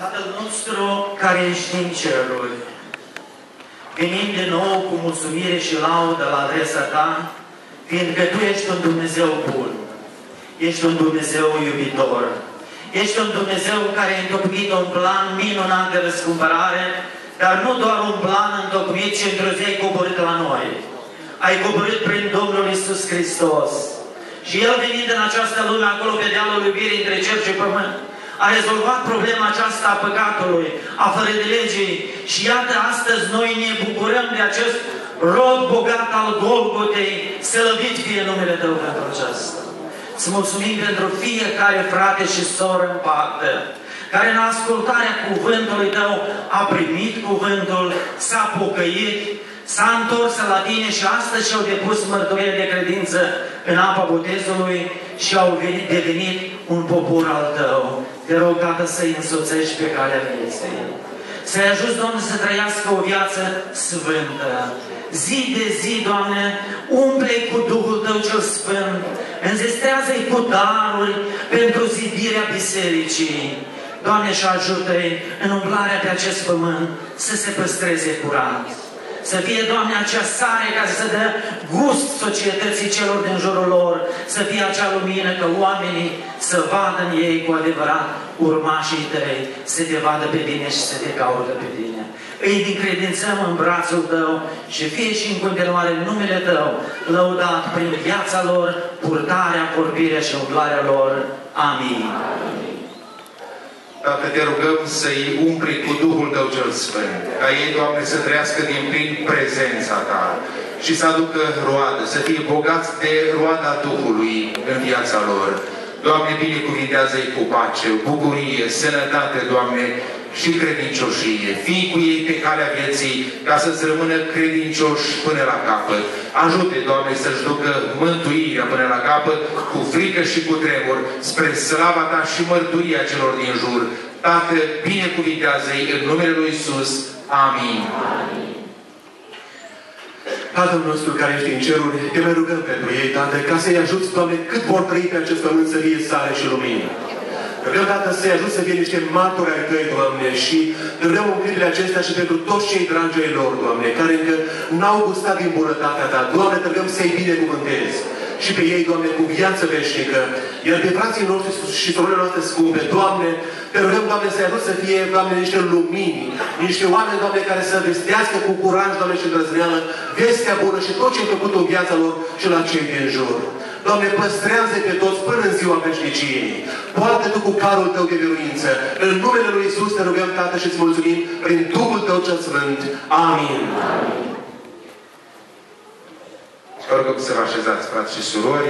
Tatăl nostru care ești în ceruri, venim din nou cu mulțumire și laudă la adresa Ta, fiindcă Tu ești un Dumnezeu bun, ești un Dumnezeu iubitor, ești un Dumnezeu care a întocmit un plan minunat de răscumpărare, dar nu doar un plan întocmit, ci într-o zi ai coborât la noi. Ai coborât prin Domnul Iisus Hristos. Și El, venind în această lume, acolo pe dealul iubirii între cer și pământ, a rezolvat problema aceasta a păcatului, a fără de legii. Și iată, astăzi noi ne bucurăm de acest rod bogat al Golgotei, slăvit fie numele Tău pentru aceasta. Îți mulțumim pentru fiecare frate și soră în parte, care în ascultarea cuvântului Tău a primit cuvântul, s-a pocăit, s-a întors la Tine și astăzi și-au depus mărturie de credință în apa botezului și au devenit un popor al Tău. Te rog, Tată, să-i însoțești pe calea vieții. Să-i ajuți, Doamne, să trăiască o viață sfântă. Zi de zi, Doamne, umple-i cu Duhul Tău cel Sfânt, înzestrează-i cu daruri pentru zidirea bisericii. Doamne, și ajută-i în umblarea pe acest pământ să se păstreze curat. Să fie, Doamne, acea sare care să dă gust societății celor din jurul lor, să fie acea lumină că oamenii să vadă în ei cu adevărat urmașii Tăi, să Te vadă pe Tine și să Te caută pe Tine. Îi încredințăm în brațul Tău și fie și în continuare numele Tău lăudat prin viața lor, purtarea, vorbirea și umblarea lor. Amin. Tată, Te rugăm să-i umpli cu Duhul Tău cel Sfânt, ca ei, Doamne, să trăiască din plin prezența Ta și să aducă roadă, să fie bogați de roada Duhului în viața lor. Doamne, binecuvintează-i cu pace, bucurie, sănătate, Doamne, și credincioșie. Fii cu ei pe calea vieții ca să-ți rămână credincioși până la capăt. Ajute, Doamne, să-și ducă mântuirea până la capăt cu frică și cu tremur spre slava Ta și mărturia celor din jur. Tată, binecuvintează-i în numele Lui Iisus. Amin. Tatăl nostru care ești în ceruri, Te mai rugăm pentru ei, Tată, ca să-i ajuți, Doamne, cât vor trăi pe acest pământ să fie sare și lumină. Vreau, Tată, să-i ajut să fie niște martori ai Tăi, Doamne, și vreau în clipile acestea și pentru toți cei dragi ai lor, Doamne, care încă n-au gustat din bunătatea Ta. Doamne, Te rugăm să-i binecuvântezi și pe ei, Doamne, cu viață veșnică. Iar pe frații noștri și surorile noastre scumpe, Doamne, Te rugăm, Doamne, să-i ajut să fie, Doamne, niște lumini, niște oameni, Doamne, care să vestească cu curaj, Doamne, și îndrăzneală vestea bună și tot ce ai făcut în viața lor și la cei din jur. Doamne, păstrează pe toți până în ziua veșniciei. Poartă Tu cu carul Tău de biruință. În numele Lui Iisus Te rugăm, Tată, și îți mulțumim prin Duhul Tău cel Sfânt. Amin. Vă rugăm să vă așezați, frați și surori.